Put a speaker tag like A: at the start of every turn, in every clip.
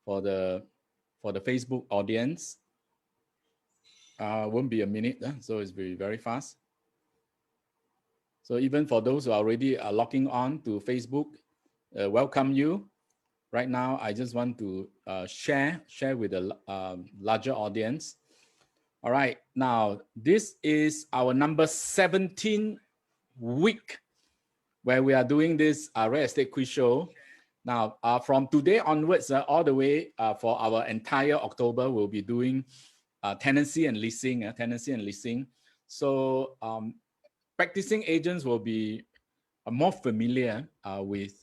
A: for the Facebook audience. Won't be a minute, so it's very fast. So even for those who are already logging on to Facebook, welcome you. Right now, I just want to share with a larger audience. All right, now this is our number 17 week where we are doing this real estate quiz show. Now, from today onwards, all the way for our entire October, we'll be doing tenancy and leasing. So practicing agents will be more familiar with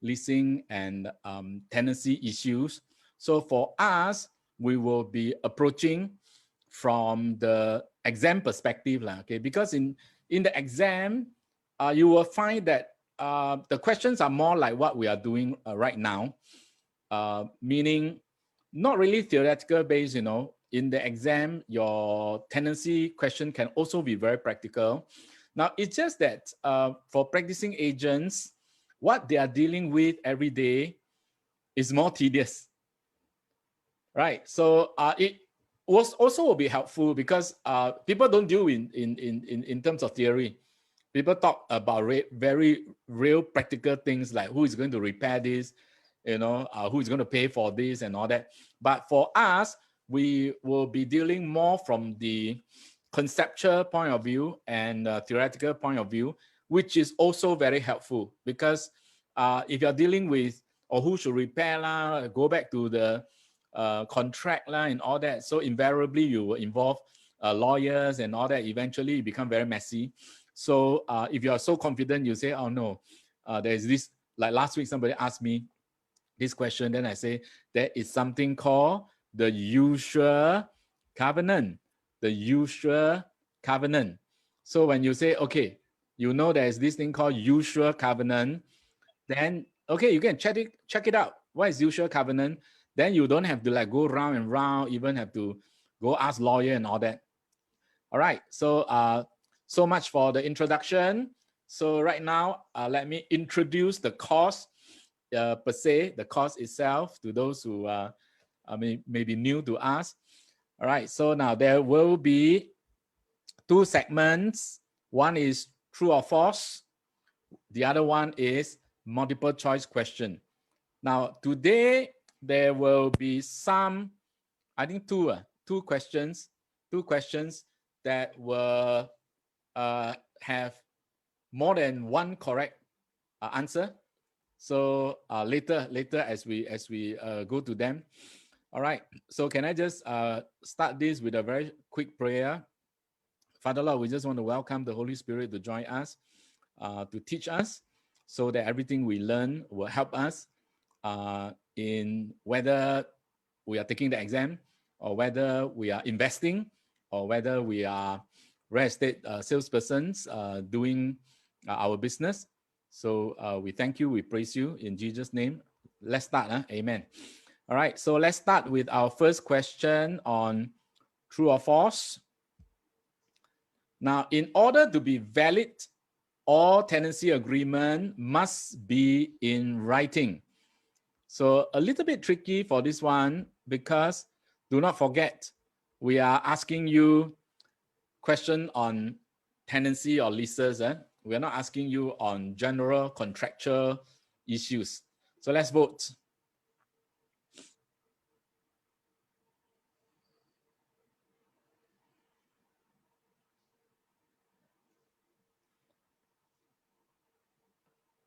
A: leasing and tenancy issues. So for us, we will be approaching from the exam perspective, okay? Because in the exam, you will find that the questions are more like what we are doing right now, meaning not really theoretical based. In the exam, your tenancy question can also be very practical. Now, it's just that for practicing agents, what they are dealing with every day is more tedious, right? So it was also will be helpful because people don't deal in terms of theory. People talk about very real practical things like who is going to repair this, who is going to pay for this and all that. But for us, we will be dealing more from the conceptual point of view and theoretical point of view, which is also very helpful because if you're dealing with or who should repair go back to the contract and all that. So invariably you will involve lawyers and all that. Eventually it become very messy. So if you are so confident, you say, oh no, there's this, like last week somebody asked me this question, then I say there is something called the usual covenant. The usual covenant. So when you say, okay, there's this thing called usual covenant, then okay, you can check it out. What is usual covenant? Then you don't have to go round and round, even have to go ask lawyer and all that. All right, so so much for the introduction. So right now, let me introduce the course per se, the course itself to those who may be new to us. All right, so now there will be two segments. One is true or false. The other one is multiple choice question. Now today there will be some, I think two questions that will have more than one correct answer. So later as we go to them. All right. So can I just start this with a very quick prayer? Father Lord, we just want to welcome the Holy Spirit to join us, to teach us, so that everything we learn will help us in whether we are taking the exam or whether we are investing or whether we are real estate salespersons doing our business. So we thank you, we praise you in Jesus' name. Let's start. Amen. All right, so let's start with our first question on true or false. Now, in order to be valid, all tenancy agreement must be in writing. So a little bit tricky for this one because do not forget, we are asking you question on tenancy or leases. We're not asking you on general contractual issues. So let's vote.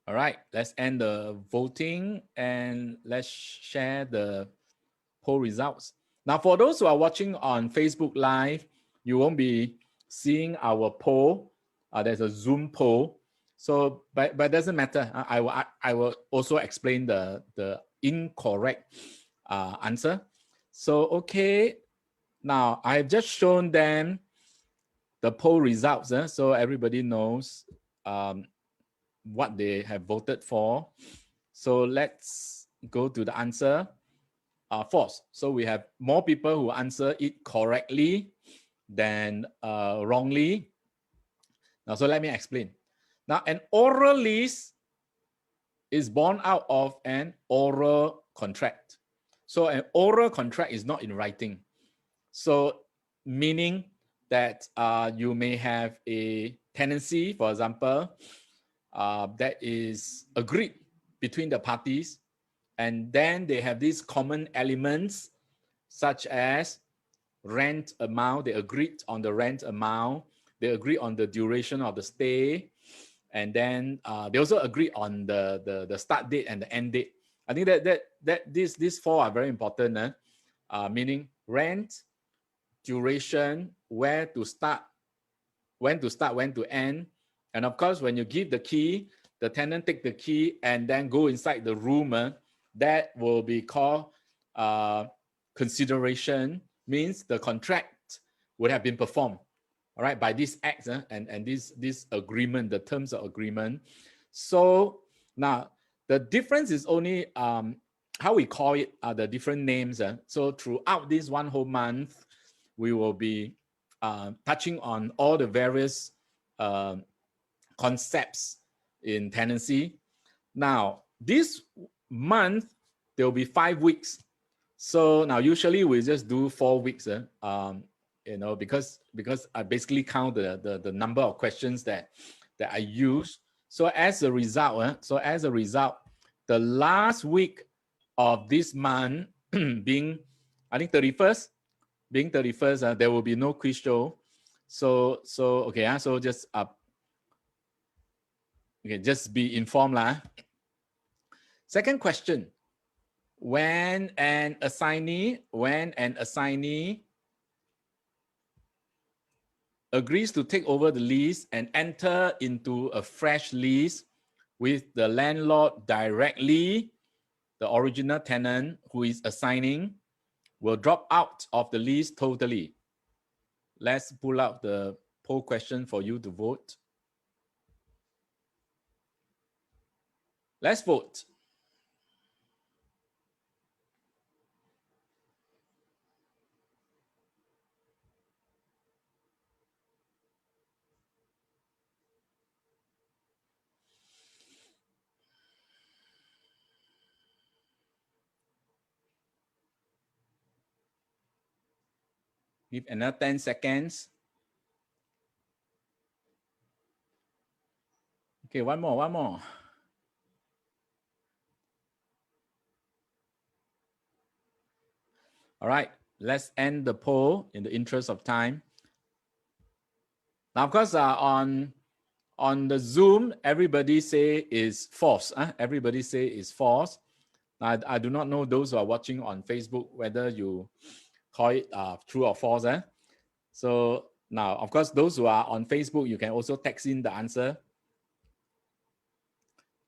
A: All right, let's end the voting and let's share the poll results. Now, for those who are watching on Facebook Live, you won't be seeing our poll. There's a Zoom poll. So, but it doesn't matter. I will also explain the incorrect answer. So, okay. Now, I've just shown them the poll results. So everybody knows what they have voted for. So let's go to the answer. False. So we have more people who answer it correctly than wrongly. Now, so let me explain. Now, an oral lease is born out of an oral contract. So an oral contract is not in writing. So meaning that you may have a tenancy, for example, that is agreed between the parties, and then they have these common elements such as rent amount. They agreed on the rent amount. They agree on the duration of the stay, and then they also agree on the start date and the end date. I think that these four are very important. Meaning rent, duration, where to start, when to end, and of course, when you give the key, the tenant take the key and then go inside the room. That will be called consideration. Means the contract would have been performed, all right, by this act and this agreement, the terms of agreement. So now the difference is only how we call it, the different names. So throughout this one whole month, we will be touching on all the various concepts in tenancy. Now, this month, there will be 5 weeks. So now usually we just do 4 weeks, because I basically count the number of questions that I use. So as a result, the last week of this month being, I think 31st, there will be no quiz show. So okay, so just just be informed lah. Second question: when an assignee agrees to take over the lease and enter into a fresh lease with the landlord directly, the original tenant who is assigning will drop out of the lease totally. Let's pull out the poll question for you to vote. Let's vote. Give another 10 seconds. Okay, one more. All right, let's end the poll in the interest of time. Now, of course, on the Zoom, everybody say is false. Everybody say is false. I do not know those who are watching on Facebook whether you call it true or false. So now, of course, those who are on Facebook, you can also text in the answer.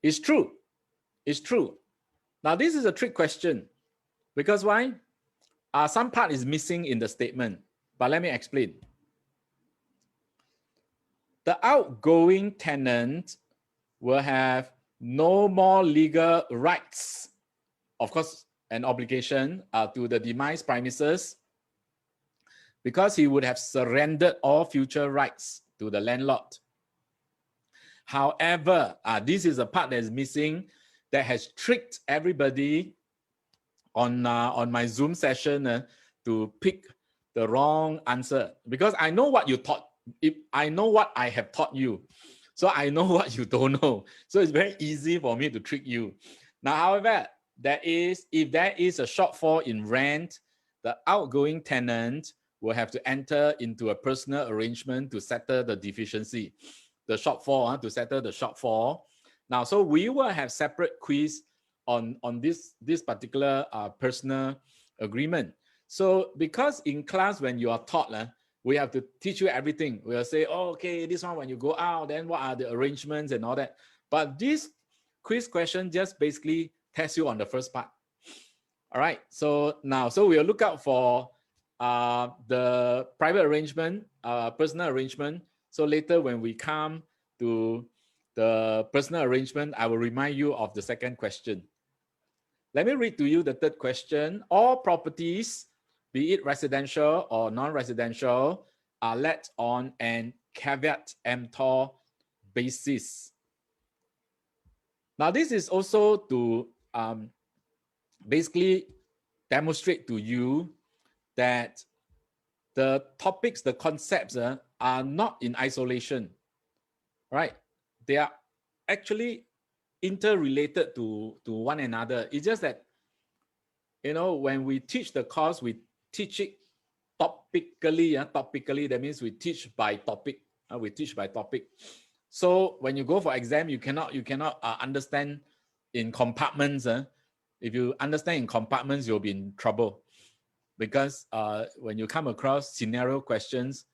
A: It's true. It's true. Now, this is a trick question. Because why? Some part is missing in the statement. But let me explain. The outgoing tenant will have no more legal rights, of course, an obligation to the demised premises, because he would have surrendered all future rights to the landlord. However, this is a part that is missing that has tricked everybody on my Zoom session to pick the wrong answer, because I know what you thought. I know what I have taught you, so I know what you don't know. So it's very easy for me to trick you. Now, however, if there is a shortfall in rent, the outgoing tenant will have to enter into a personal arrangement to settle the deficiency, the shortfall, to settle the shortfall. Now, so we will have separate quiz on this particular personal agreement. So because in class when you are taught, we have to teach you everything. We'll say, oh, okay, this one when you go out, then what are the arrangements and all that. But this quiz question just basically tests you on the first part. All right, so now, so we'll look out for the private arrangement, personal arrangement. So later when we come to the personal arrangement, I will remind you of the second question. Let me read to you the third question. All properties, be it residential or non-residential, are let on an caveat emptor basis. Now, this is also to basically demonstrate to you that the topics, the concepts are not in isolation, right? They are actually interrelated to one another. It's just that, you know, when we teach the course, we teach it topically. Topically, that means we teach by topic. We teach by topic. So when you go for exam, you cannot understand in compartments. If you understand in compartments, you'll be in trouble, because when you come across scenario questions,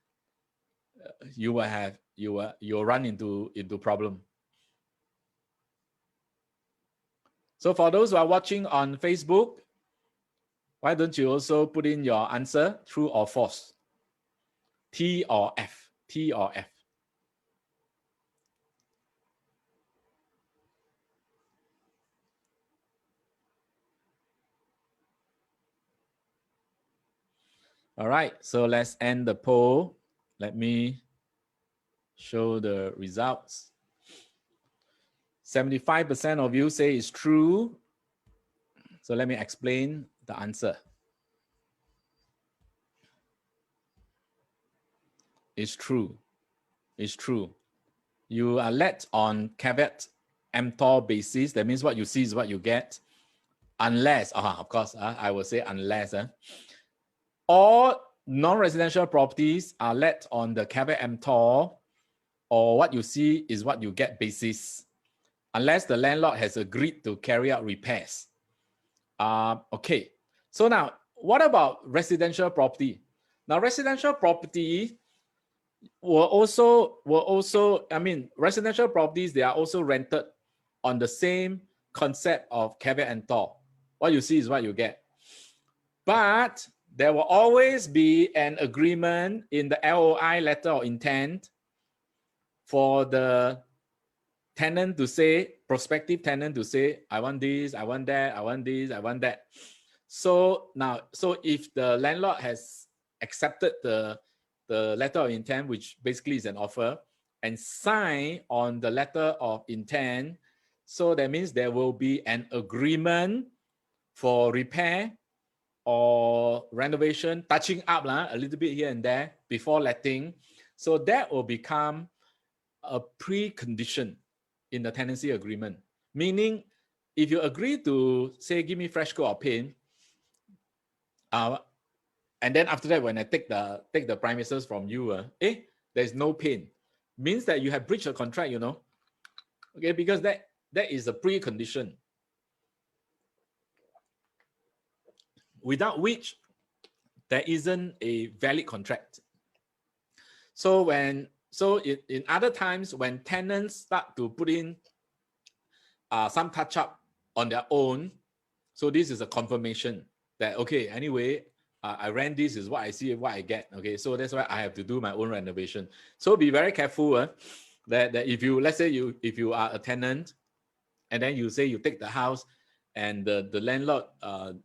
A: you will run into problem. So for those who are watching on Facebook, why don't you also put in your answer, true or false? T or F? T or F? All right, so let's end the poll. Let me show the results. 75% of you say it's true. So let me explain the answer. It's true. It's true. You are let on caveat emptor basis. That means what you see is what you get. Unless, of course, I will say unless. All non-residential properties are let on the caveat emptor, or what you see is what you get basis, unless the landlord has agreed to carry out repairs. Okay, so now what about residential property? Now residential property will also, I mean, residential properties, they are also rented on the same concept of caveat emptor. What you see is what you get. But there will always be an agreement in the LOI, letter of intent, for the tenant to say, prospective tenant to say, I want this, I want that, I want this, I want that. So now, so if the landlord has accepted the letter of intent, which basically is an offer, and sign on the letter of intent, so that means there will be an agreement for repair or renovation, touching up a little bit here and there before letting. So that will become a precondition in the tenancy agreement. Meaning, if you agree to say, give me fresh coat of paint, and then after that, when I take the premises from you, there's no paint, means that you have breached the contract, you know. Okay, because that is a precondition, without which there isn't a valid contract. So in other times, when tenants start to put in some touch up on their own, so this is a confirmation that, okay, anyway, I rent this, is what I see, what I get. Okay, so that's why I have to do my own renovation. So be very careful that if you, let's say if you are a tenant, and then you say you take the house, and the landlord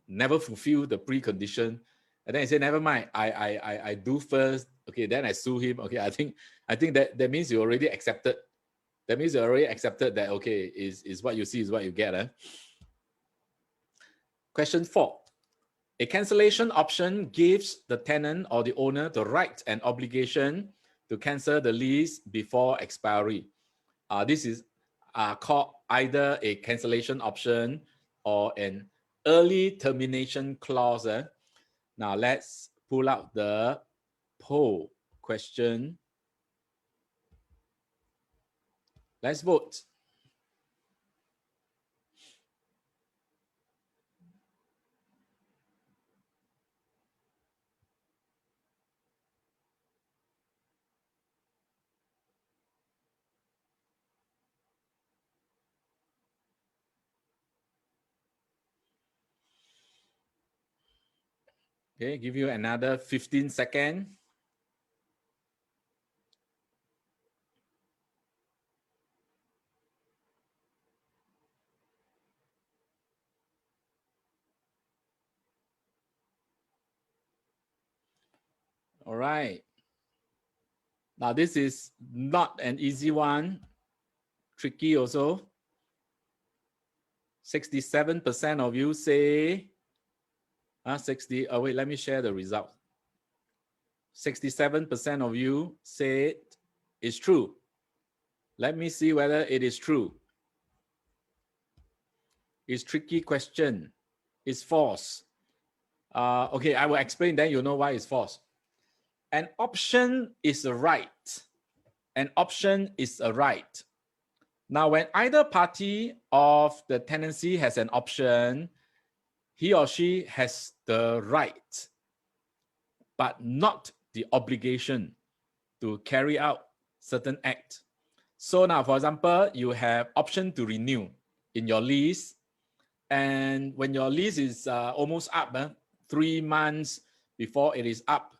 A: never fulfill the precondition, and then you say, never mind, I do first. Okay, then I sue him. Okay, I think that means you already accepted. That means you already accepted that, okay, is what you see is what you get. Question 4. A cancellation option gives the tenant or the owner the right and obligation to cancel the lease before expiry. This is called either a cancellation option or an early termination clause. Now let's pull out the poll question. Let's vote. Okay, give you another 15 seconds. All right. Now this is not an easy one, tricky also. 67% of you say 60. Oh, wait, let me share the result. 67% of you say it's true. Let me see whether it is true. It's tricky question. It's false. Okay, I will explain, then you know why it's false. An option is a right. An option is a right. Now, when either party of the tenancy has an option, he or she has the right, but not the obligation to carry out certain act. So now, for example, you have option to renew in your lease, and when your lease is almost up, 3 months before it is up,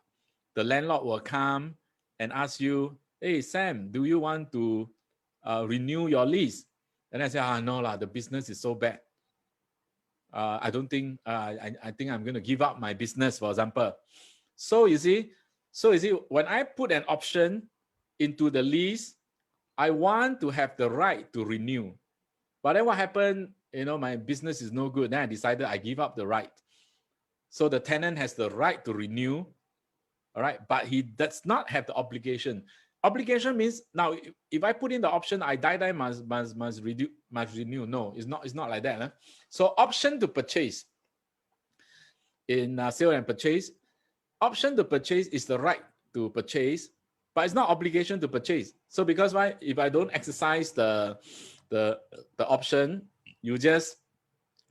A: the landlord will come and ask you, hey, Sam, do you want to renew your lease? And I say, no, the business is so bad. I don't think, I think I'm going to give up my business, for example. So you see, when I put an option into the lease, I want to have the right to renew. But then what happened, my business is no good. Then I decided I give up the right. So the tenant has the right to renew, all right, but he does not have the obligation. Obligation means now if I put in the option, I die must renew. No, it's not like that. Huh? So option to purchase in sale and purchase, option to purchase is the right to purchase, but it's not obligation to purchase. So because why? If I don't exercise the option, you just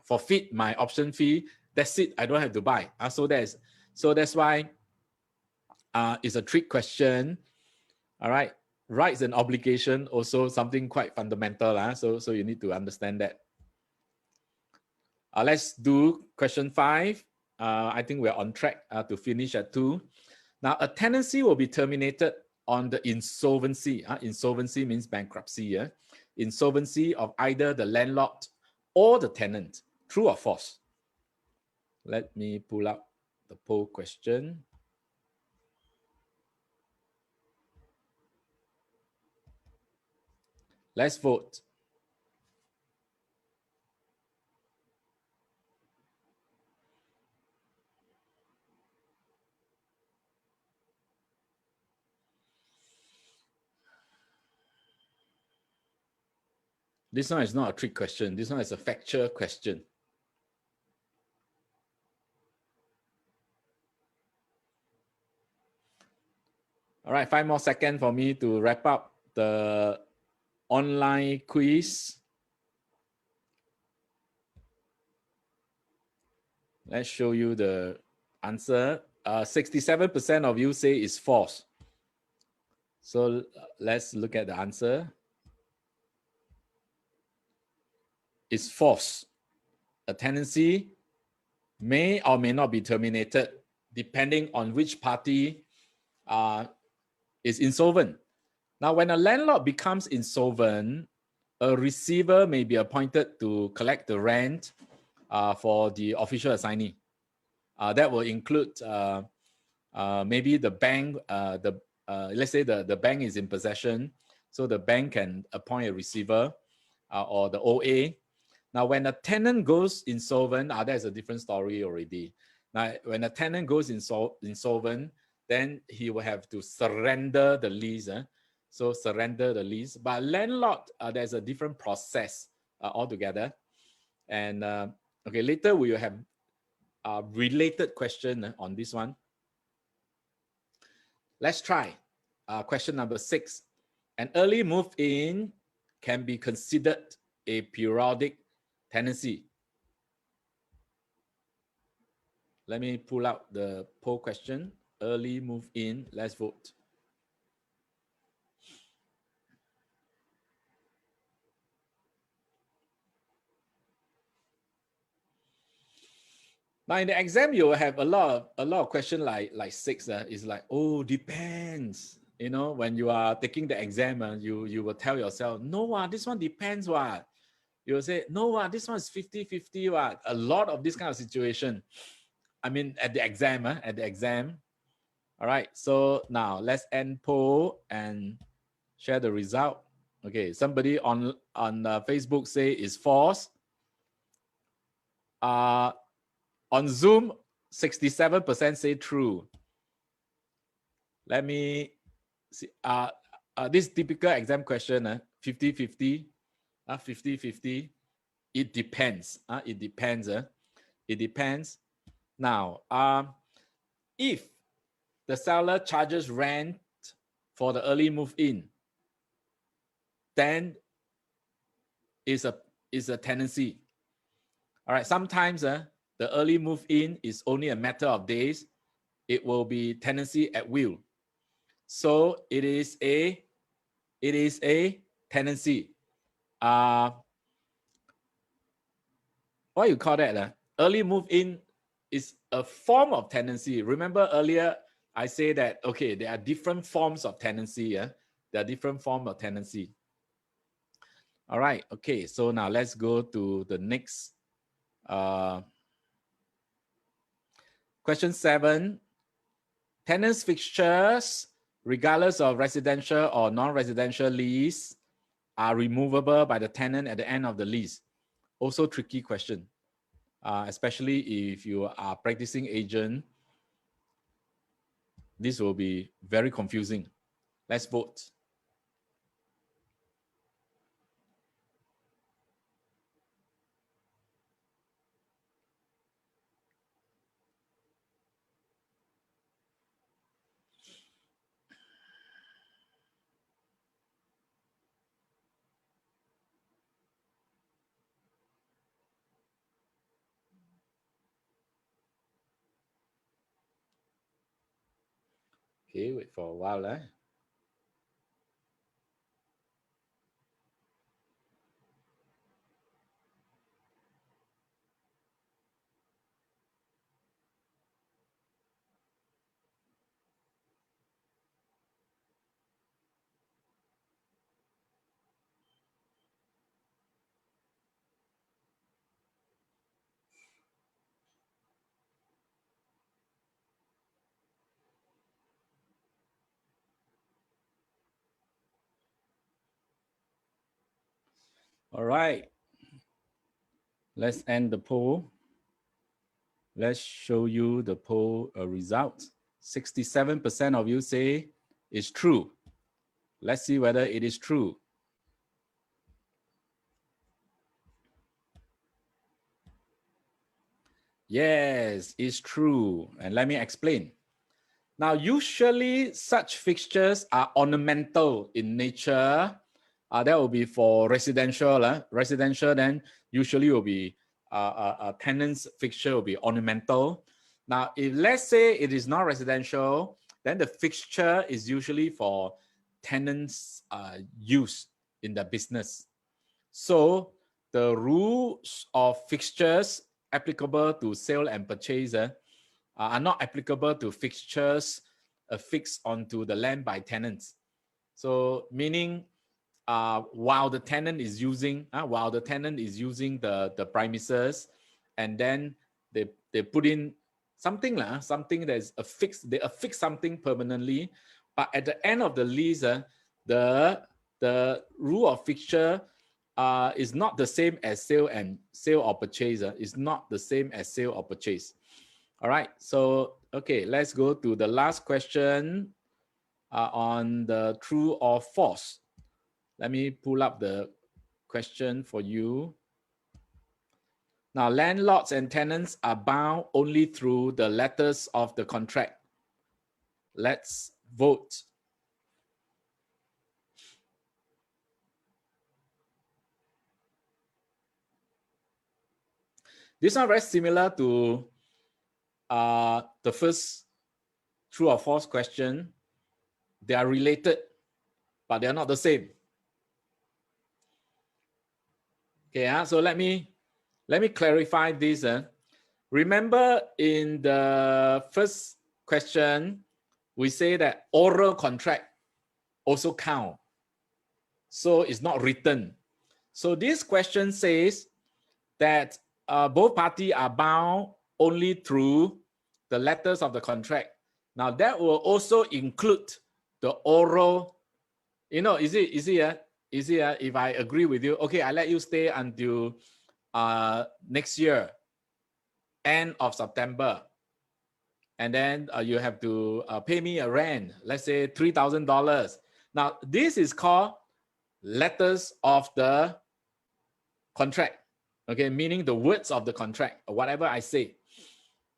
A: forfeit my option fee. That's it. I don't have to buy. So that's why it's a trick question. All right. Rights and obligation also something quite fundamental. So you need to understand that. Let's do question 5. I think we're on track to finish at 2. Now, a tenancy will be terminated on the insolvency. Insolvency means bankruptcy. Insolvency of either the landlord or the tenant. True or false? Let me pull up the poll question. Let's vote. This one is not a trick question. This one is a factual question. All right, 5 more seconds for me to wrap up the online quiz. Let's show you the answer. 67% of you say it's false. So let's look at the answer. It's false. A tenancy may or may not be terminated depending on which party is insolvent. Now, when a landlord becomes insolvent, a receiver may be appointed to collect the rent for the official assignee. That will include maybe the bank, let's say the bank is in possession, so the bank can appoint a receiver or the OA. Now, when a tenant goes insolvent, that's a different story already. Now, when a tenant goes insolvent, then he will have to surrender the lease. So surrender the lease. But landlord, there's a different process altogether. And okay, later we will have a related question on this one. Let's try question number 6. An early move-in can be considered a periodic tenancy. Let me pull out the poll question. Early move-in. Let's vote. Now in the exam, you will have a lot of questions like 6. It's like, oh, depends. When you are taking the exam, you will tell yourself, no, this one depends. You will say, no, this one is 50-50. A lot of this kind of situation. I mean, at the exam. All right. So now let's end poll and share the result. Okay. Somebody on Facebook say it's false. On Zoom, 67% say true. Let me see. This typical exam question, 50-50, 50-50. It depends. It depends. It depends. Now, if the seller charges rent for the early move-in, then it's a tenancy. All right. Sometimes the early move-in is only a matter of days. It will be tenancy at will. So it is a tenancy. What you call that? Early move-in is a form of tenancy. Remember earlier I say that, okay, there are different forms of tenancy. Yeah? There are different forms of tenancy. All right. Okay. So now let's go to the next. Question 7. Tenants fixtures, regardless of residential or non-residential lease, are removable by the tenant at the end of the lease. Also tricky question, especially if you are practicing agent. This will be very confusing. Let's vote. Okay, wait for a while. All right. Let's end the poll. Let's show you the poll results. 67% of you say it's true. Let's see whether it is true. Yes, it's true. And let me explain. Now, usually such fixtures are ornamental in nature. That will be for residential. Residential, then usually will be a tenant's fixture will be ornamental. Now, if let's say it is not residential, then the fixture is usually for tenants' use in the business. So the rules of fixtures applicable to sale and purchase are not applicable to fixtures affixed onto the land by tenants. So meaning while the tenant is using the premises, and then they put in something that's affixed, they affix something permanently, but at the end of the lease, the rule of fixture is not the same as sale or purchase. It's not the same as sale or purchase. All right. So okay, let's go to the last question on the true or false. Let me pull up the question for you. Now, landlords and tenants are bound only through the letters of the contract. Let's vote. This one very similar to the first true or false question. They are related, but they are not the same. Okay, so let me clarify this. Remember in the first question, we say that oral contract also count. So it's not written. So this question says that both parties are bound only through the letters of the contract. Now that will also include the oral. Is it if I agree with you, okay, I let you stay until next year. end of September, and then you have to pay me a rent, let's say $3,000. Now, this is called letters of the contract, okay, meaning the words of the contract, or whatever I say.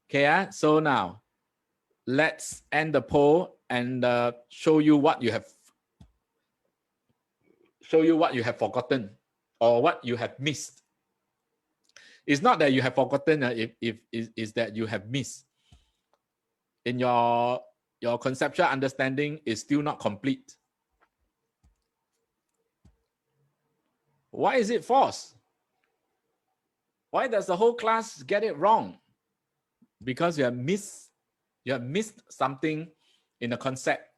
A: Okay, so now let's end the poll and show you what you have forgotten or what you have missed. It's not that you have forgotten, if is that you have missed. In your conceptual understanding is still not complete. Why is it false? Why does the whole class get it wrong? Because you have missed something in the concept.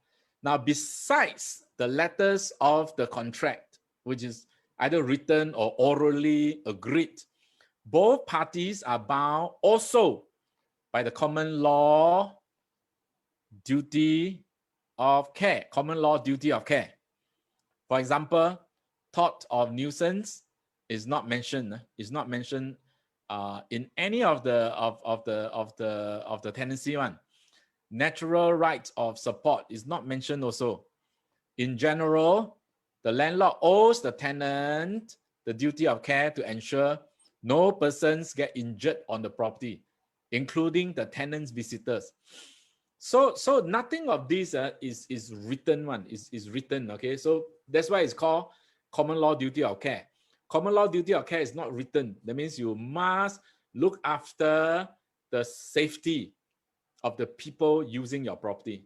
A: Now, besides the letters of the contract, which is either written or orally agreed, both parties are bound also by the common law duty of care. Common law duty of care. For example, tort of nuisance is not mentioned. It's not mentioned in any of the tenancy one. Natural rights of support is not mentioned also. In general, the landlord owes the tenant the duty of care to ensure no persons get injured on the property, including the tenant's visitors. So nothing of this is written one, is written, okay? So that's why it's called common law duty of care. Common law duty of care is not written. That means you must look after the safety of the people using your property.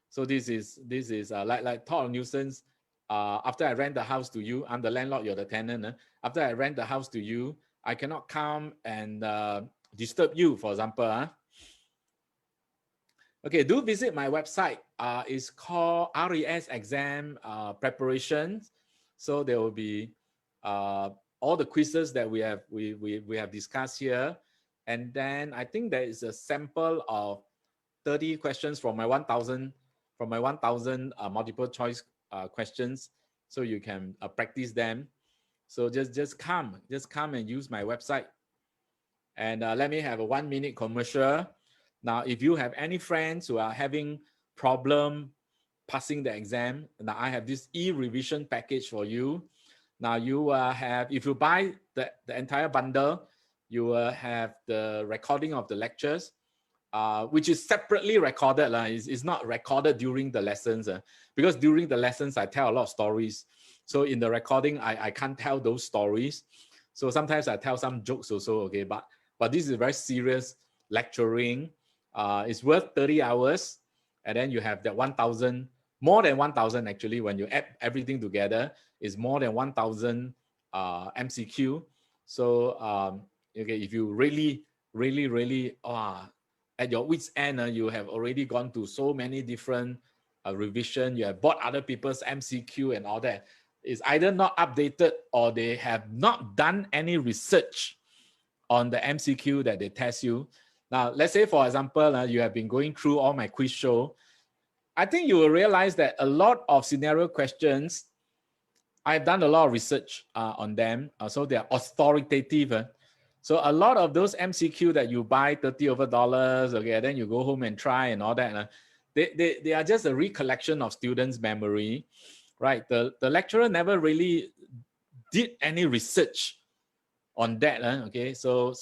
A: So this is like tort of nuisance. After I rent the house to you, I'm the landlord, you're the tenant. After I rent the house to you, I cannot come and disturb you, for example. Okay, do visit my website. It's called RES Exam Preparation. So there will be all the quizzes that we have discussed here. And then I think there is a sample of 30 questions from my 1,000 multiple choice questions, so you can practice them. So just come and use my website. And let me have a 1-minute commercial. Now, if you have any friends who are having problem passing the exam, now I have this e-revision package for you. Now you have, if you buy the entire bundle, you will have the recording of the lectures, which is separately recorded. It's not recorded during the lessons, because during the lessons I tell a lot of stories. So in the recording, I can't tell those stories. So sometimes I tell some jokes also, okay? But this is very serious lecturing. It's worth 30 hours. And then you have that 1,000, more than 1,000 actually, when you add everything together, is more than 1,000 MCQ. So okay, if you really at your wit's end, you have already gone to so many different revision, you have bought other people's MCQ and all that, it's either not updated or they have not done any research on the MCQ that they test you. Now, let's say, for example, you have been going through all my quiz show. I think you will realize that a lot of scenario questions, I've done a lot of research on them. So they are authoritative. So a lot of those MCQ that you buy $30 okay, then you go home and try and all that, they are just a recollection of students' memory, right? The lecturer never really did any research on that, okay? So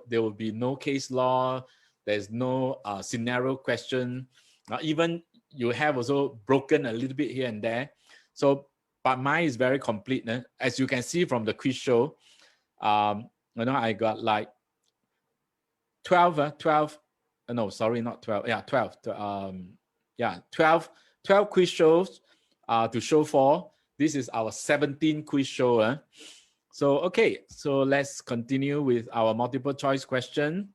A: there will be no case law, there's no scenario question. Even you have also broken a little bit here and there. So, but mine is very complete. As you can see from the quiz show, I got like 12, no, sorry, not 12. Yeah, 12. 12 quiz shows to show for. This is our 17th quiz show. So, okay, so let's continue with our multiple choice question.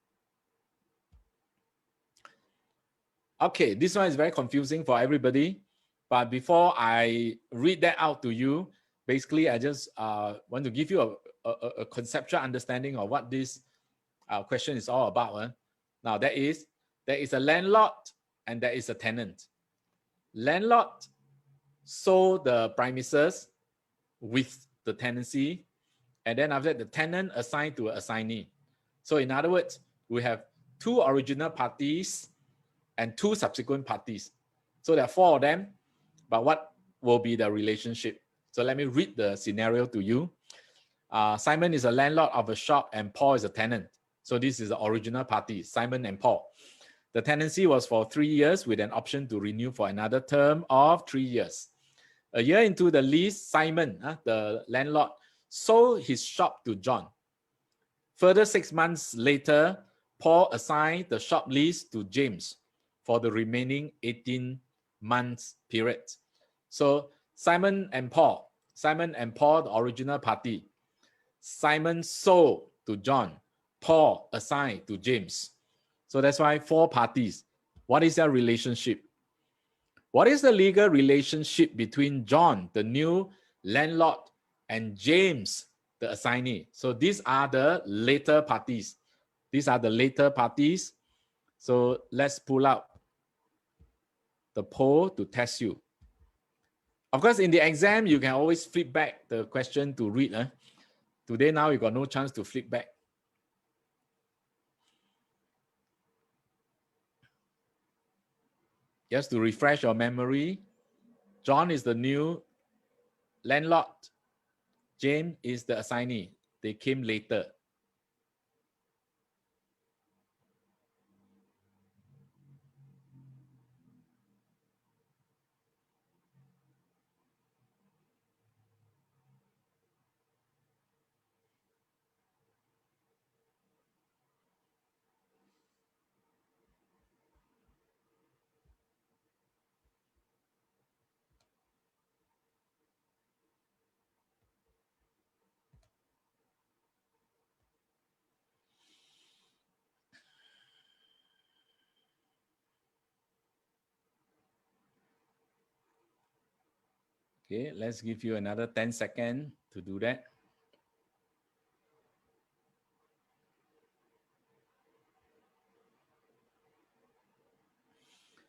A: Okay, this one is very confusing for everybody. But before I read that out to you, basically, I just want to give you a conceptual understanding of what this question is all about. Now, there is a landlord and there is a tenant. Landlord sold the premises with the tenancy, and then after that, the tenant assigned to an assignee. So in other words, we have 2 original parties and 2 subsequent parties. So there are 4 of them, but what will be the relationship? So let me read the scenario to you. Simon is a landlord of a shop and Paul is a tenant. So this is the original party, Simon and Paul. The tenancy was for 3 years with an option to renew for another term of 3 years. A year into the lease, Simon, the landlord, sold his shop to John. Further 6 months later, Paul assigned the shop lease to James for the remaining 18 months period. So Simon and Paul, the original party. Simon sold to John, Paul assigned to James. So that's why 4 parties. What is their relationship? What is the legal relationship between John, the new landlord, and James, the assignee? So these are the later parties. These are the later parties. So let's pull out the poll to test you. Of course, in the exam, you can always flip back the question to read. Today, now you got no chance to flip back. Just to refresh your memory, John is the new landlord. James is the assignee. They came later. Okay, let's give you another 10 seconds to do that.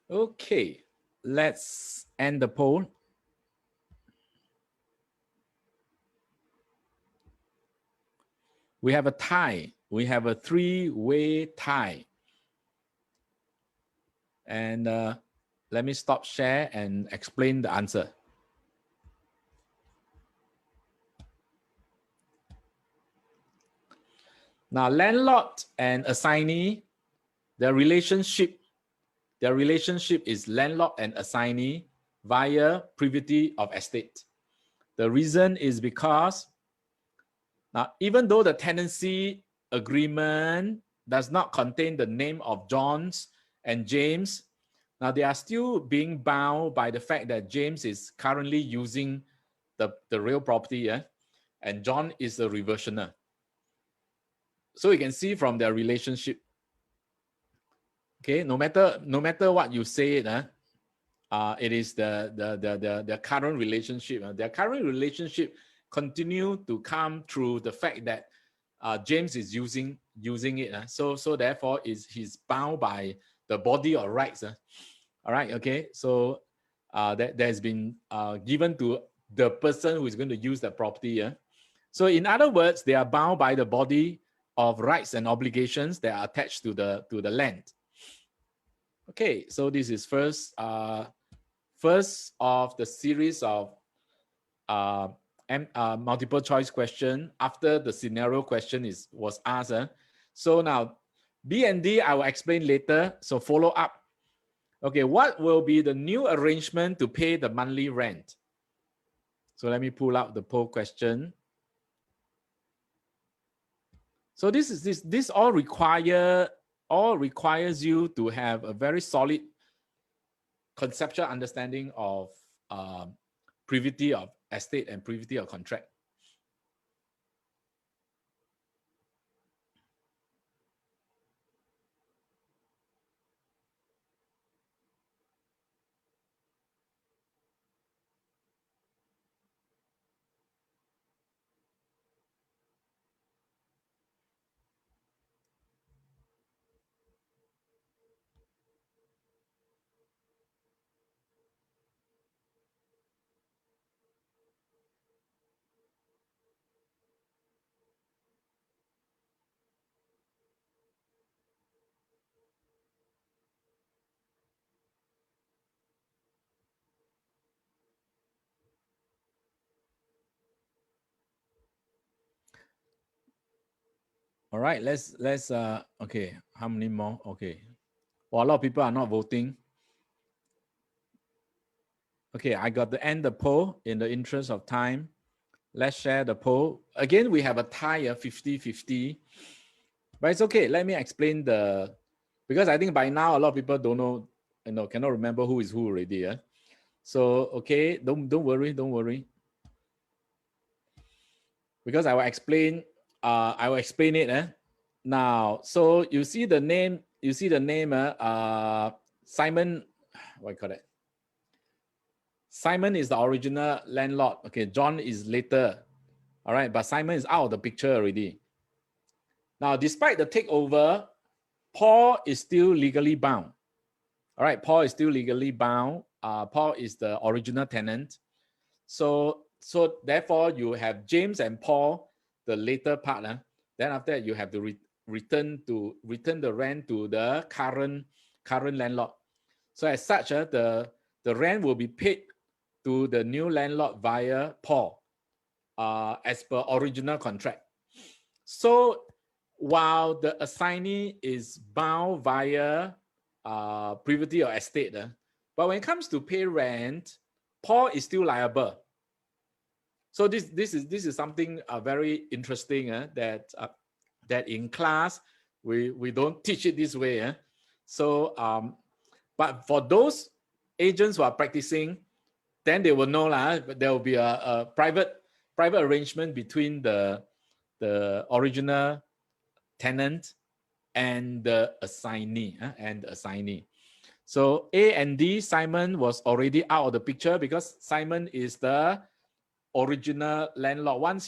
A: Okay, let's end the poll. We have a tie. We have a 3-way tie. And let me stop share and explain the answer. Now, landlord and assignee, their relationship is landlord and assignee via privity of estate. The reason is because now, even though the tenancy agreement does not contain the name of John's and James, now they are still being bound by the fact that James is currently using the real property, and John is the reversioner. So you can see from their relationship. Okay, no matter what you say, it is the current relationship. Their current relationship continue to come through the fact that James is using it. So therefore he's bound by the body of rights. All right, okay. So that has been given to the person who is going to use the property. So in other words, they are bound by the body of rights and obligations that are attached to the land. Okay, so this is first of the series of multiple choice question after the scenario question was asked. So now B and D I will explain later. So follow up. Okay, what will be the new arrangement to pay the monthly rent? So let me pull out the poll question. So this all requires you to have a very solid conceptual understanding of privity of estate and privity of contract. All right, let's okay, how many more? Okay. Well, a lot of people are not voting. Okay, I got to end the poll in the interest of time. Let's share the poll. Again, we have a tie, 50-50. But it's okay. Let me explain because I think by now a lot of people don't know, cannot remember who is who already. Yeah? So, okay, don't worry. Because I will explain it. Now, so you see the name, Simon, what do you call it? Simon is the original landlord. Okay, John is later. All right, but Simon is out of the picture already. Now, despite the takeover, Paul is still legally bound. All right, Paul is still legally bound. Paul is the original tenant. So therefore, you have James and Paul, the later partner. Then after that, you have to return the rent to the current landlord. So as such, the rent will be paid to the new landlord via Paul, as per original contract. So while the assignee is bound via privity or estate, but when it comes to pay rent, Paul is still liable. So this is something very interesting that in class we don't teach it this way. So but for those agents who are practicing, then they will know there will be a private arrangement between the original tenant and the assignee. So A and D, Simon was already out of the picture because Simon is the original landlord. Once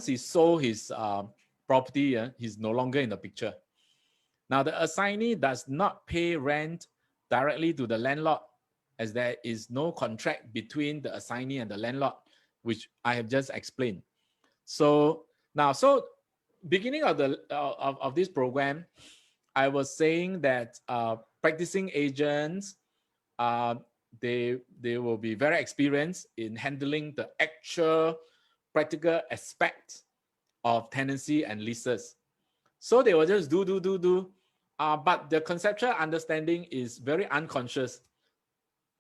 A: he sold his property, he's no longer in the picture. Now the assignee does not pay rent directly to the landlord, as there is no contract between the assignee and the landlord, which I have just explained. So now, beginning of the of this program, I was saying that practicing agents, they will be very experienced in handling the actual practical aspects of tenancy and leases. So they will just do. But the conceptual understanding is very unconscious.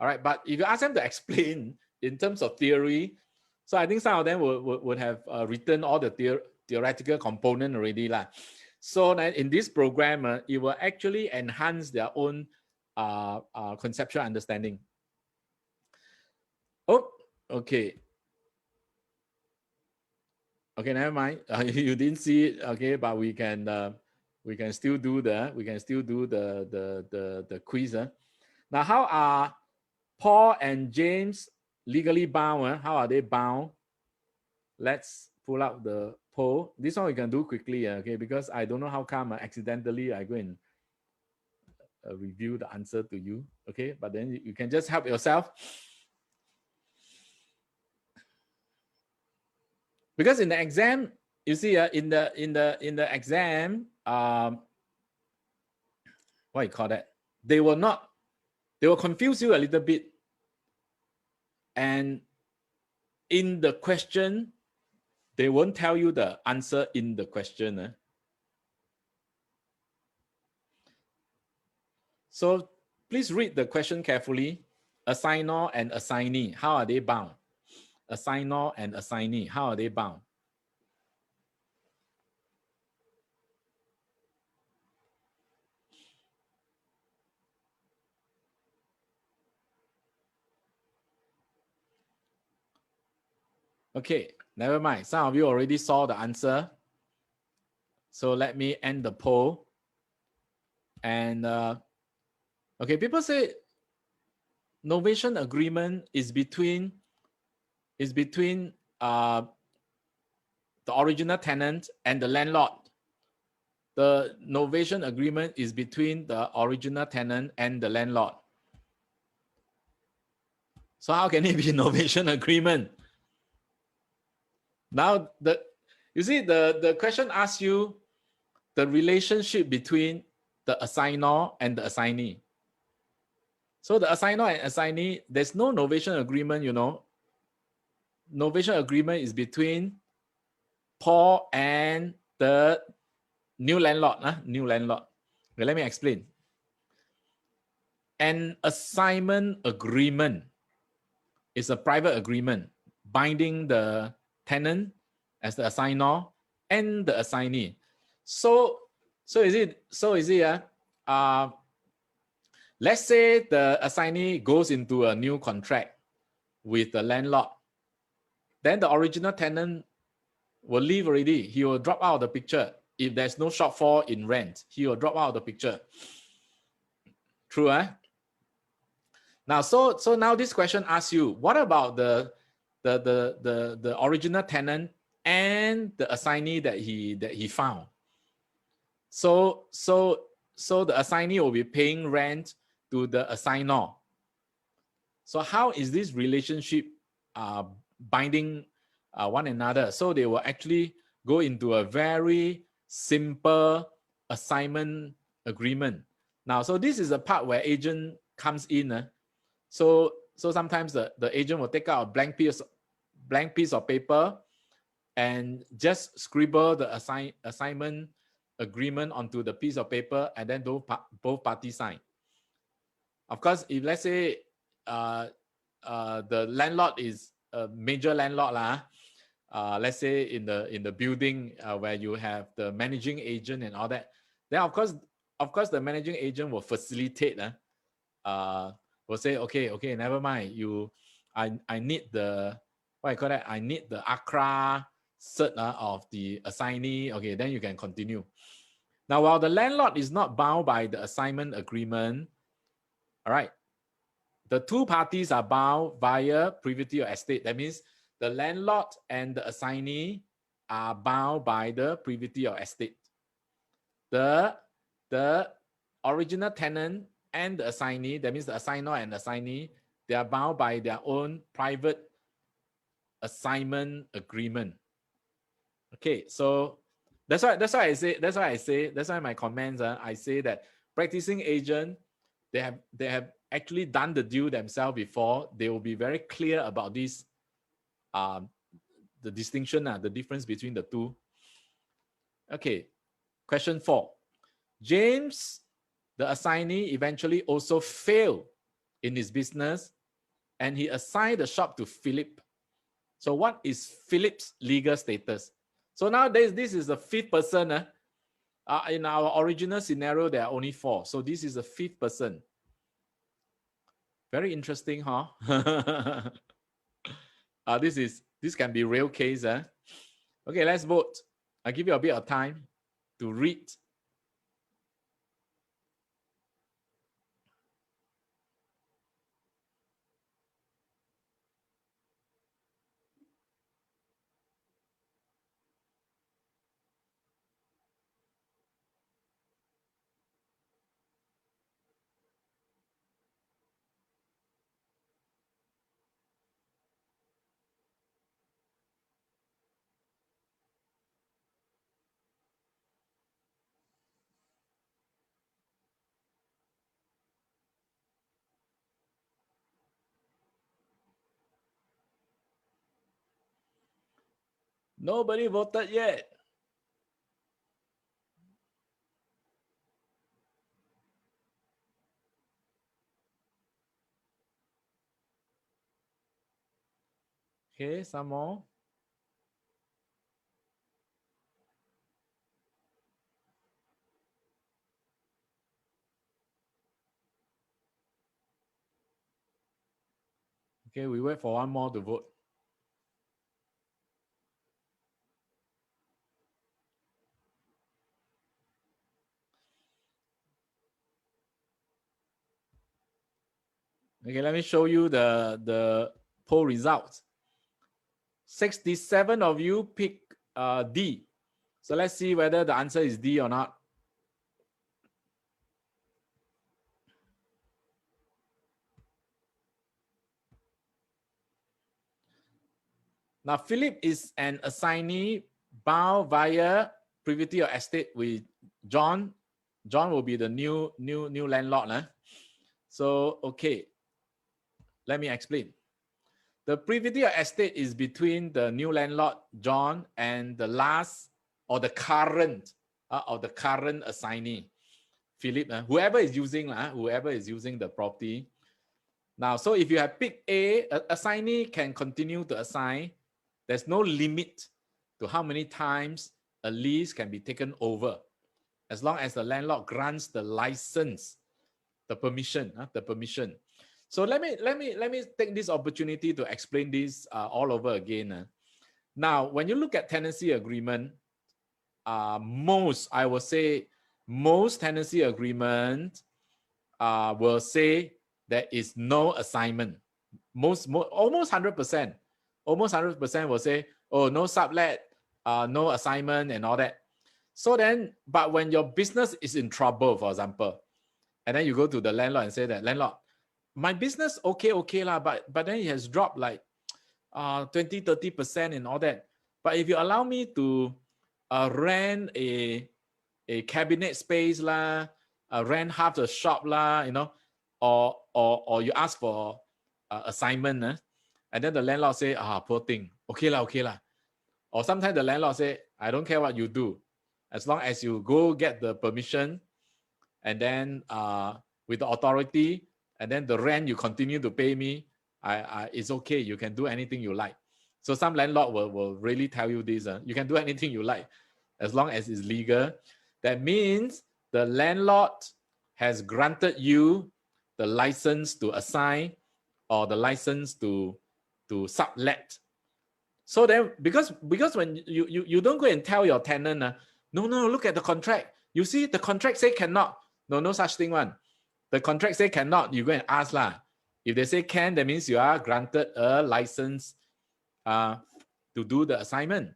A: All right, but if you ask them to explain in terms of theory, so I think some of them would have written all the theoretical component already. So in this program, it will actually enhance their own conceptual understanding. Oh, okay. Okay, never mind. You didn't see it. Okay, but we can still do the quiz. Now, how are Paul and James legally bound? How are they bound? Let's pull up the poll. This one we can do quickly, okay? Because I don't know how come accidentally I go and review the answer to you, okay? But then you can just help yourself. Because in the exam, you see, in the exam, what you call that? They will confuse you a little bit, and in the question, they won't tell you the answer in the question. So please read the question carefully. Assignor and assignee, how are they bound? Assignor and assignee, how are they bound? Okay, never mind. Some of you already saw the answer. So let me end the poll. And okay, people say novation agreement is between the original tenant and the landlord. The novation agreement is between the original tenant and the landlord. So how can it be a novation agreement? Now you see the question asks you the relationship between the assignor and the assignee. So the assignor and assignee, there's no novation agreement, Novation agreement is between Paul and the new landlord. New landlord. Okay, let me explain. An assignment agreement is a private agreement binding the tenant as the assignor and the assignee. So is it let's say the assignee goes into a new contract with the landlord, then the original tenant will leave already. He will drop out of the picture. If there's no shortfall in rent, he will drop out of the picture. True, eh? Now, so now this question asks you, what about the original tenant and the assignee that he found? So the assignee will be paying rent to the assignor. So how is this relationship binding one another? So they will actually go into a very simple assignment agreement. Now, so this is the part where agent comes in. So sometimes the agent will take out a blank piece of paper and just scribble the assignment agreement onto the piece of paper, and then both parties sign. Of course, if let's say the landlord is a major landlord let's say in the building where you have the managing agent and all that, then of course the managing agent will facilitate. Will say, okay, never mind. I need the, what I call that? I need the ACRA cert of the assignee. Okay, then you can continue. Now, while the landlord is not bound by the assignment agreement, all right, the two parties are bound via privity of estate. That means the landlord and the assignee are bound by the privity of estate. The original tenant and the assignee, that means the assignor and assignee, they are bound by their own private assignment agreement. Okay, so that's why my comments I say that practicing agent, they have actually done the deal themselves before. They will be very clear about this, the distinction, the difference between the two. Okay, question 4. James, the assignee, eventually also failed in his business, and he assigned the shop to Philip. So what is Philip's legal status? So nowadays, this is the 5th person. In our original scenario, there are only 4. So this is the 5th person. Very interesting, huh? This can be real case. Okay, let's vote. I'll give you a bit of time to read. Nobody voted yet. Okay, some more. Okay, we wait for one more to vote. Okay, let me show you the poll results. 67 of you pick D. So let's see whether the answer is D or not. Now, Philip is an assignee bound via privity of estate with John. John will be the new landlord. So, okay, let me explain. The privity of estate is between the new landlord, John, and the last or the current of the current assignee, Philip, whoever is using the property. Now, so if you have picked A, assignee can continue to assign. There's no limit to how many times a lease can be taken over, as long as the landlord grants the license, the permission. So let me take this opportunity to explain this all over again. Now, when you look at tenancy agreement, most tenancy agreement will say there is no assignment. Almost 100%, will say, oh, no sublet, no assignment and all that. So then, but when your business is in trouble, for example, and then you go to the landlord and say that, landlord, my business okay lah, but then it has dropped like 20-30% and all that. But if you allow me to rent a cabinet space lah, rent half the shop lah, you know, or you ask for assignment, and then the landlord say, poor thing, okay lah. Or sometimes the landlord say, I don't care what you do, as long as you go get the permission, and then with the authority, and then the rent you continue to pay me, it's okay. You can do anything you like. So some landlord will really tell you this. You can do anything you like, as long as it's legal. That means the landlord has granted you the license to assign or the license to sublet. So then, because when you don't go and tell your tenant, no, look at the contract. You see, the contract say cannot. No such thing one. The contract say cannot. You go and ask lah. If they say can, that means you are granted a license to do the assignment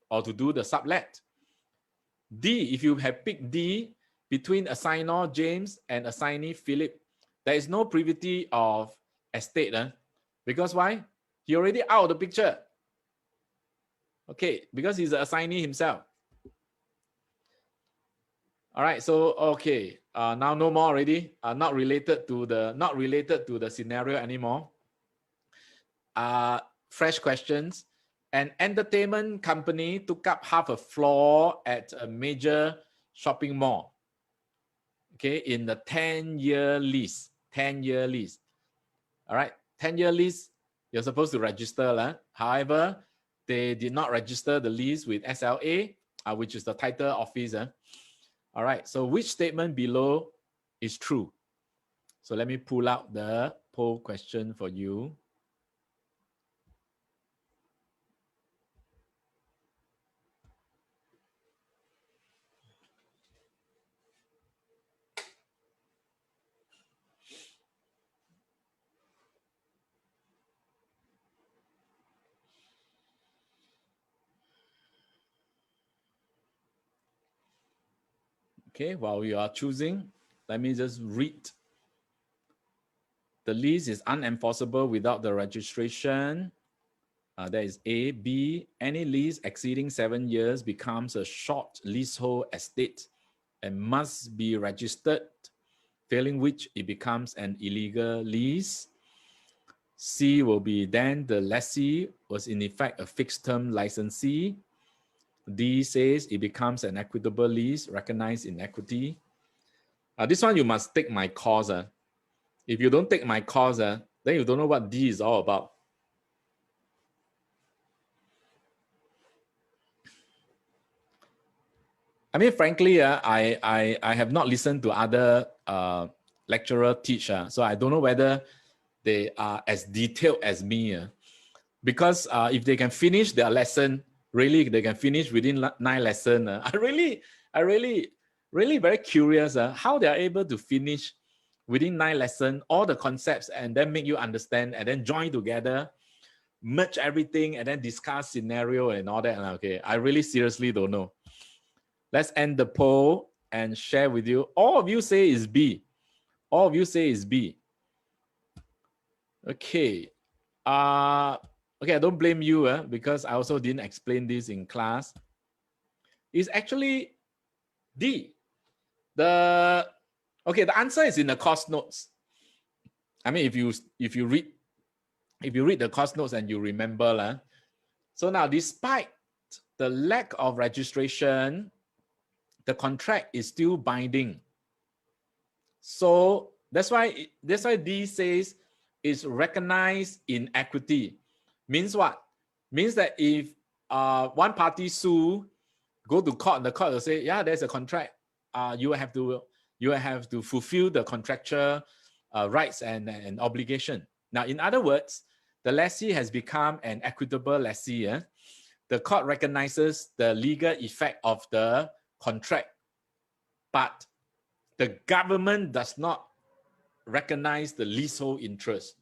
A: or to do the sublet. D, if you have picked D, between assignor James and assignee Philip, there is no privity of estate. Because why? He already out of the picture. Okay, because he's the assignee himself. All right, so okay, now no more already. Not related to the scenario anymore. Fresh questions. An entertainment company took up half a floor at a major shopping mall. Okay, in the 10-year lease. 10-year lease. All right, 10-year lease, you're supposed to register. However, they did not register the lease with SLA, which is the title office. All right, so which statement below is true? So let me pull out the poll question for you. Okay, while you are choosing, let me just read. The lease is unenforceable without the registration. That is A. B, any lease exceeding 7 years becomes a short leasehold estate and must be registered, failing which it becomes an illegal lease. C will be then the lessee was in effect a fixed term licensee. D says it becomes an equitable lease recognized in equity. This one you must take my course. If you don't take my course, then you don't know what D is all about. I mean, frankly, I have not listened to other lecturer teach, so I don't know whether they are as detailed as me. Because if they can finish their lesson, really, they can finish within 9 lessons. I really very curious how they are able to finish within 9 lessons all the concepts and then make you understand and then join together, merge everything and then discuss scenario and all that. Okay, I really seriously don't know. Let's end the poll and share with you. All of you say is B. All of you say is B. Okay. Okay, I don't blame you because I also didn't explain this in class. It's actually D. The answer is in the course notes. I mean, if you read the course notes and you remember, so now despite the lack of registration, the contract is still binding. So that's why D says is recognized in equity. Means what? Means that if one party sue, go to court, the court will say, yeah, there's a contract. You have to fulfill the contractual rights and obligation. Now, in other words, the lessee has become an equitable lessee. The court recognizes the legal effect of the contract, but the government does not recognize the leasehold interest.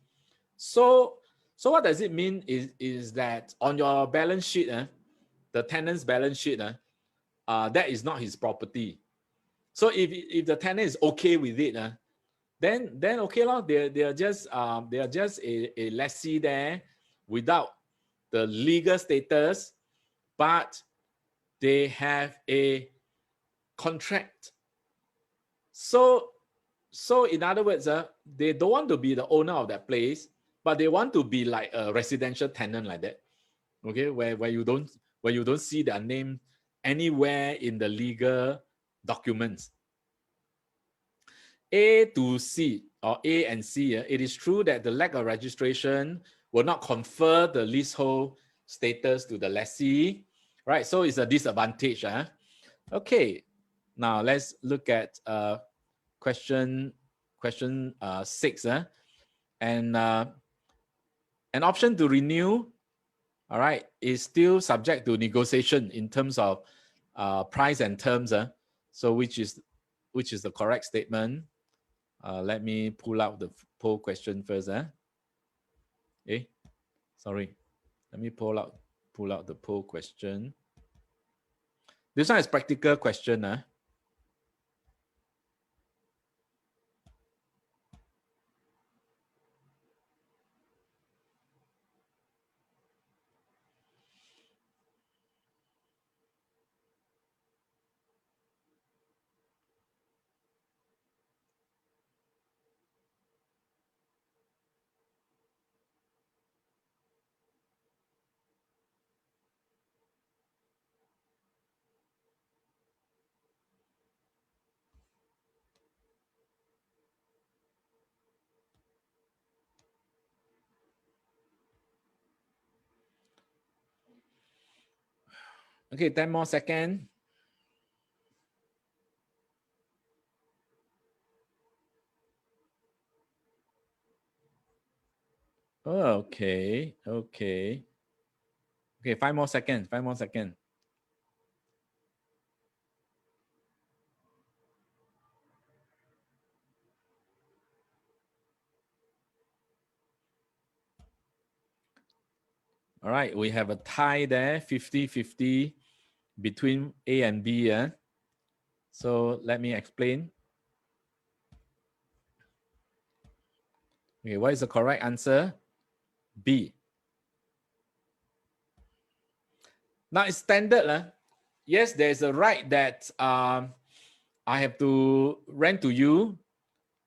A: So what does it mean is that on your balance sheet, the tenant's balance sheet, that is not his property. So if the tenant is okay with it, then okay, they are just a lessee there without the legal status, but they have a contract. So in other words, they don't want to be the owner of that place, but they want to be like a residential tenant like that. Okay, where you don't see their name anywhere in the legal documents. A to C, or A and C, it is true that the lack of registration will not confer the leasehold status to the lessee, right? So it's a disadvantage. Okay, now let's look at question 6. And an option to renew, all right, is still subject to negotiation in terms of price and terms. So which is the correct statement? Let me pull out the poll question first. Sorry. Let me pull out the poll question. This one is practical question. Okay, 10 more seconds. Oh, okay. 5 more seconds. All right, we have a tie there, 50-50 between A and B. So let me explain. Okay, what is the correct answer? B. Now it's standard. Yes, there's a right that I have to rent to you,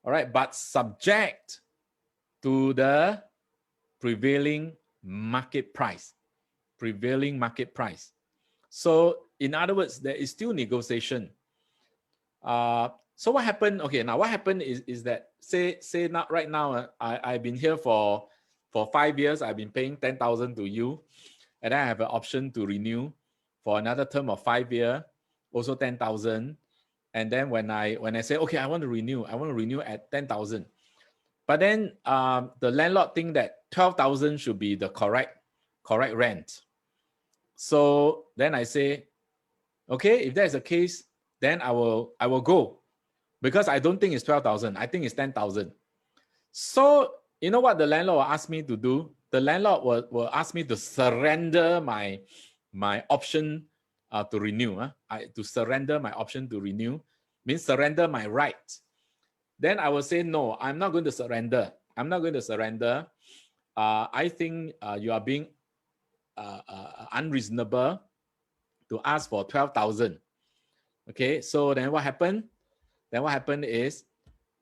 A: all right, but subject to the prevailing market price. So in other words, there is still negotiation. So what happened? Okay, now what happened is that say not right now. I've been here for 5 years. I've been paying 10,000 to you, and I have an option to renew for another term of 5 years, also 10,000. And then when I say okay, I want to renew at 10,000. But then the landlord think that 12,000 should be the correct rent. So then I say, okay, if that is the case, then I will go, because I don't think it's 12,000. I think it's 10,000. So you know what the landlord will ask me to do? The landlord will ask me to surrender my option to renew. To surrender my option to renew means surrender my right. Then I will say, no, I'm not going to surrender. I think you are being unreasonable to ask for 12,000. Okay, so then what happened? Is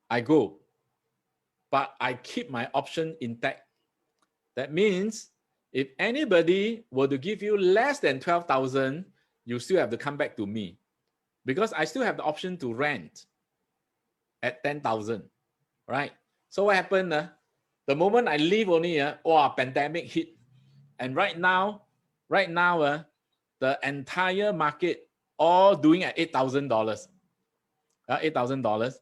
A: I go, but I keep my option intact. That means if anybody were to give you less than 12,000, you still have to come back to me. because I still have the option to rent at 10,000, right? So what happened? The moment I leave only, pandemic hit. And right now, the entire market all doing at $8,000. $8,000.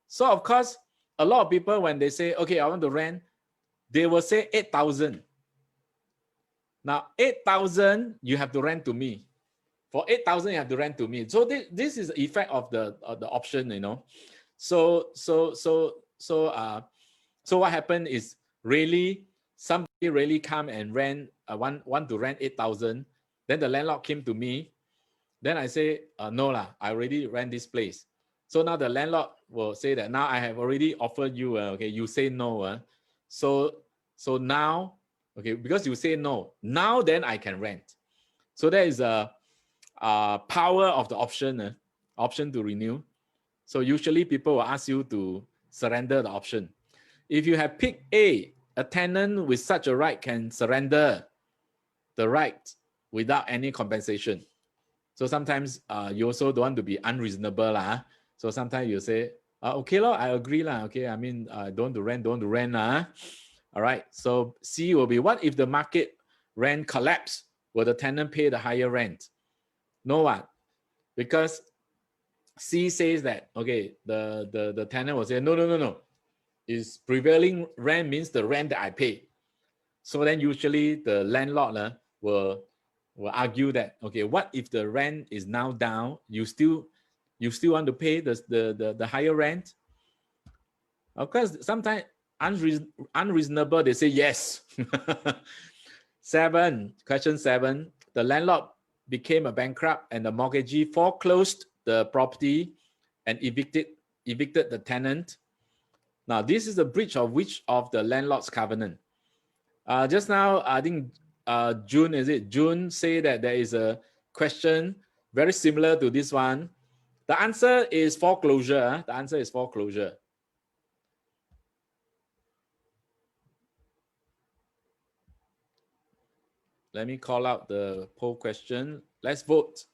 A: So of course, a lot of people, when they say, okay, I want to rent, they will say 8,000. Now, 8,000, you have to rent to me. For 8,000, you have to rent to me. So this is the effect of the option, you know. So what happened is, really, somebody really come and rent, want to rent 8,000. Then the landlord came to me. Then I say, no lah, I already rent this place. So now the landlord will say that, now I have already offered you, okay, you say no. So now, okay, because you say no, now then I can rent. So there is a power of the option, option to renew. So usually people will ask you to surrender the option. If you have picked A, a tenant with such a right can surrender the right without any compensation. So sometimes you also don't want to be unreasonable lah. So sometimes you say, okay lor, I agree lah. Okay, I mean, don't want to rent lah. All right. So C will be, what if the market rent collapse? Will the tenant pay the higher rent? No what? Because C says that, okay, the tenant will say, no. Is prevailing rent means the rent that I pay. So then usually the landlord will argue that, okay, what if the rent is now down? You still want to pay the higher rent? Of course, sometimes unreasonable, they say yes. 7, question 7, the landlord became a bankrupt and the mortgagee foreclosed the property and evicted the tenant. Now, this is a breach of which of the landlord's covenant? Just now, I think June, is it? June say that there is a question very similar to this one. The answer is foreclosure. The answer is foreclosure. Let me call out the poll question. Let's vote.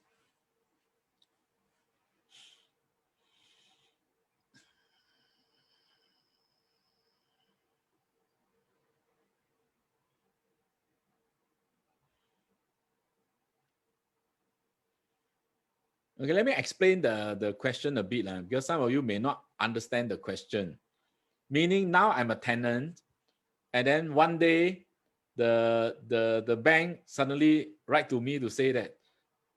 A: Okay, let me explain the question a bit, because some of you may not understand the question. Meaning now I'm a tenant, and then one day the bank suddenly write to me to say that,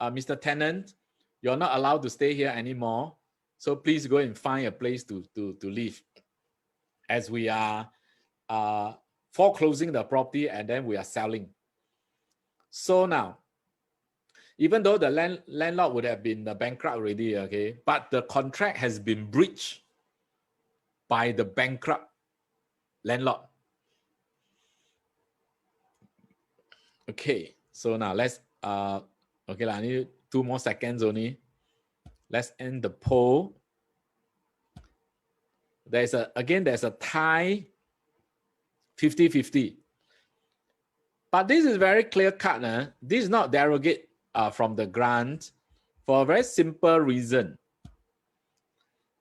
A: Mr. Tenant, you're not allowed to stay here anymore. So please go and find a place to live, as we are foreclosing the property and then we are selling. So now, even though the landlord would have been bankrupt already, okay, but the contract has been breached by the bankrupt landlord. Okay, so now let's okay, I need 2 more seconds only. Let's end the poll. There's a tie, 50-50. But this is very clear cut. This is not derogate from the grant for a very simple reason.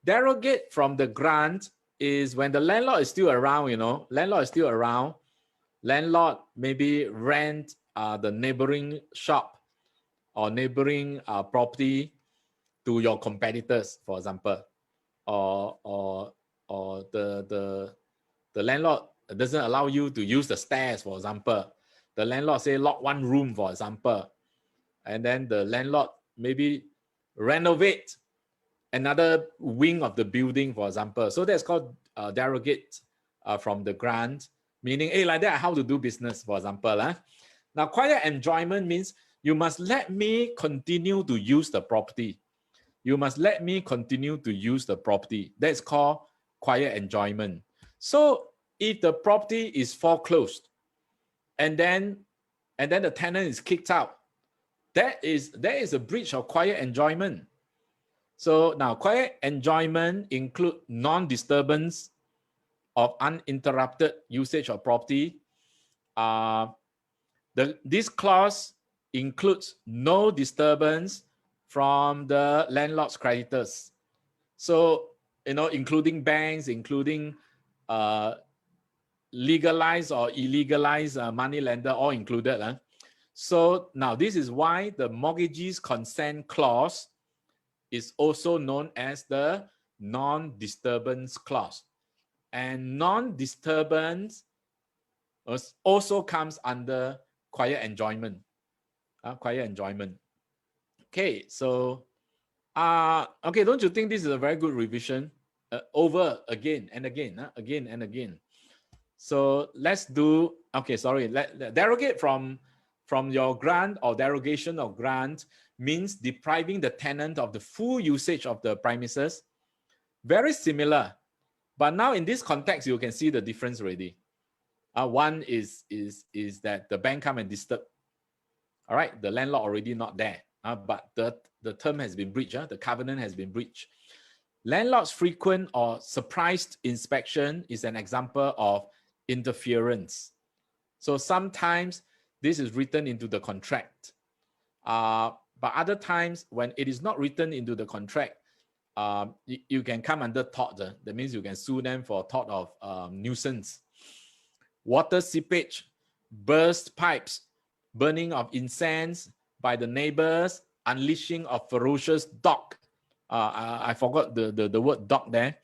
A: Derogate from the grant is when the landlord is still around, you know, landlord maybe rent the neighboring shop or neighboring property to your competitors, for example, or the landlord doesn't allow you to use the stairs, for example. The landlord say lock one room, for example, and then the landlord maybe renovate another wing of the building, for example. So that's called derogate from the grant, meaning, hey, like that, how to do business, for example. Now, quiet enjoyment means you must let me continue to use the property. You must let me continue to use the property. That's called quiet enjoyment. So if the property is foreclosed and then the tenant is kicked out, that is a breach of quiet enjoyment. So now quiet enjoyment include non-disturbance of uninterrupted usage of property. This clause includes no disturbance from the landlord's creditors. So, including banks, including legalized or illegalized money lender, all included. So now this is why the mortgagee's consent clause is also known as the non-disturbance clause. And non-disturbance also comes under quiet enjoyment. Quiet enjoyment. Okay, so okay, don't you think this is a very good revision? Over again and again, again and again. So let's do, okay, sorry, derogate from your grant or derogation of grant means depriving the tenant of the full usage of the premises. Very similar, but now in this context, you can see the difference already. One is that the bank come and disturb. All right, the landlord already not there, but the term has been breached, the covenant has been breached. Landlord's frequent or surprised inspection is an example of interference. So sometimes this is written into the contract, but other times when it is not written into the contract, you can come under tort. That means you can sue them for tort of nuisance. Water seepage, burst pipes, burning of incense by the neighbors, unleashing of ferocious dog. I forgot the word dog there.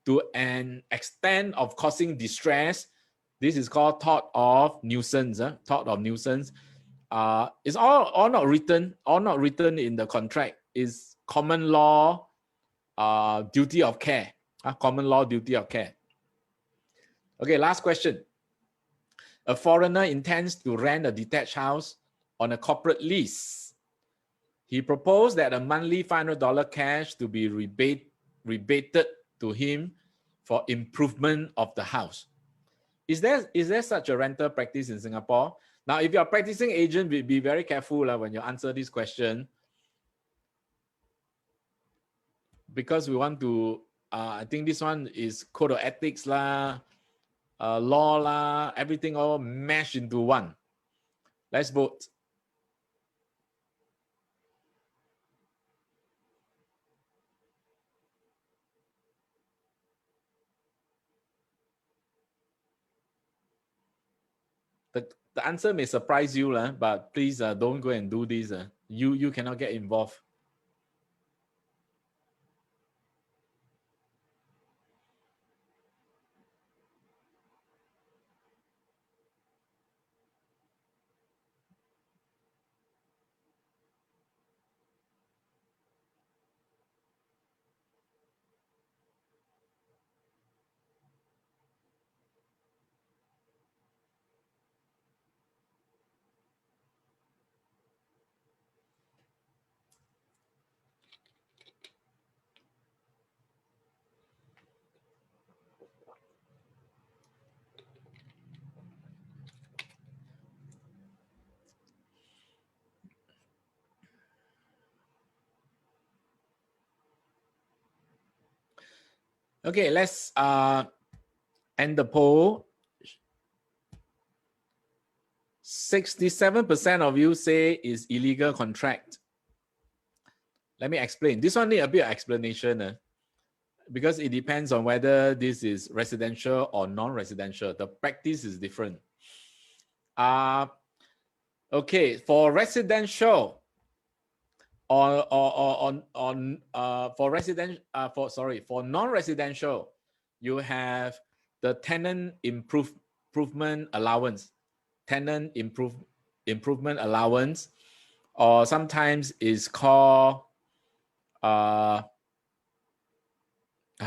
A: To an extent of causing distress. This is called tort of nuisance. Tort of nuisance. It's all not written in the contract. Is common law duty of care. Common law duty of care. Okay, last question. A foreigner intends to rent a detached house on a corporate lease. He proposed that a monthly $500 cash to be rebated to him for improvement of the house. Is there such a rental practice in Singapore? Now, if you're a practicing agent, be very careful when you answer this question, because we want to, I think this one is code of ethics law everything all mashed into one. Let's vote. The answer may surprise you, but please don't go and do this. You cannot get involved. Okay, let's end the poll. 67% of you say is illegal contract. Let me explain. This one need a bit of explanation because it depends on whether this is residential or non-residential. The practice is different. Okay, for residential for non-residential, you have the tenant improvement allowance. Tenant improvement allowance, or sometimes is called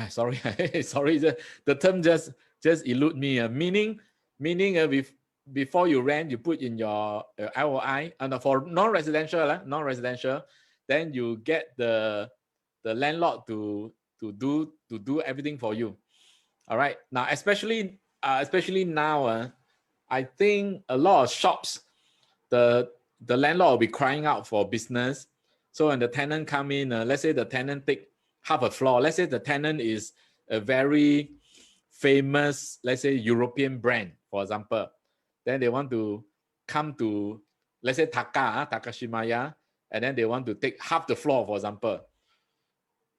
A: sorry the term just elude me. Meaning before you rent, you put in your LOI, and for non-residential, then you get the landlord to do everything for you. All right, now especially now, I think a lot of shops, the landlord will be crying out for business. So when the tenant come in, let's say the tenant take half a floor. Let's say the tenant is a very famous, let's say European brand, for example. Then they want to come to, let's say Takashimaya, and then they want to take half the floor, for example.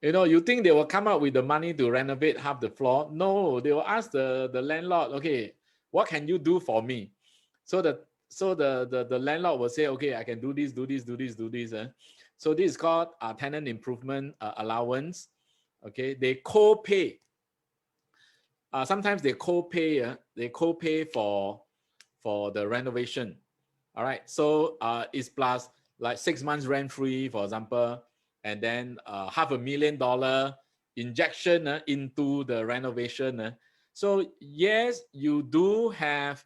A: You know, you think they will come up with the money to renovate half the floor? No, they will ask the landlord, okay, what can you do for me? So the landlord will say, okay, I can do this, do this, do this, do this. So this is called tenant improvement allowance. Okay, they co-pay. Sometimes they co-pay. They co-pay for the renovation. All right, so it's plus like 6 months rent free, for example, and then $500,000 injection into the renovation. So yes, you do have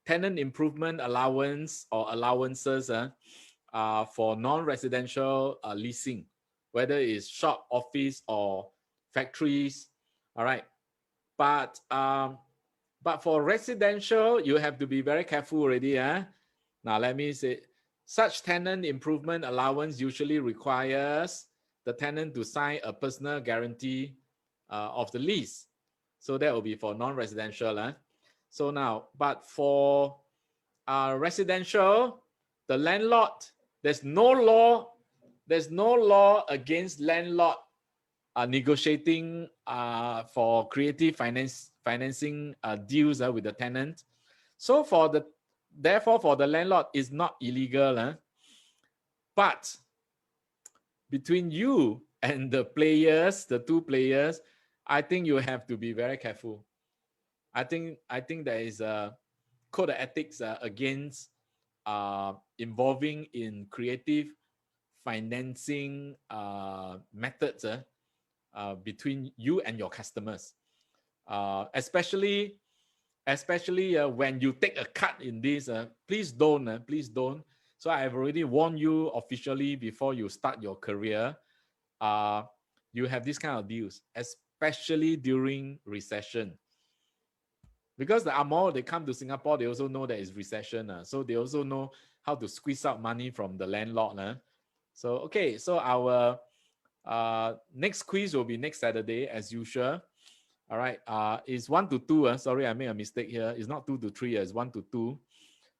A: tenant improvement allowance or allowances for non-residential leasing, whether it's shop, office, or factories. All right, but for residential, you have to be very careful already. Now, let me say, such tenant improvement allowance usually requires the tenant to sign a personal guarantee of the lease. So that will be for non-residential. So now, but for residential, the landlord, there's no law against landlord negotiating for creative financing deals with the tenant. So therefore for the landlord, it's not illegal. But between you and the players, the two players, I think you have to be very careful. I think there is a code of ethics against involving in creative financing methods between you and your customers, especially when you take a cut in this. Please don't. So I've already warned you officially before you start your career. You have this kind of deals, especially during recession. Because the Amor, they come to Singapore, they also know that it's recession. So they also know how to squeeze out money from the landlord. So, okay, so our next quiz will be next Saturday, as usual. All right, it's 1 to 2. Sorry, I made a mistake here. It's not 2 to 3, it's 1 to 2.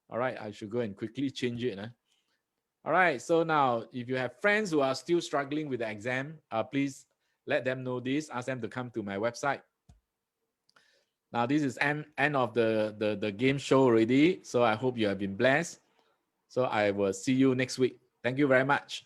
A: All right, I should go and quickly change it. All right, so now, if you have friends who are still struggling with the exam, please let them know this. Ask them to come to my website. Now, this is end of the game show already. So I hope you have been blessed. So I will see you next week. Thank you very much.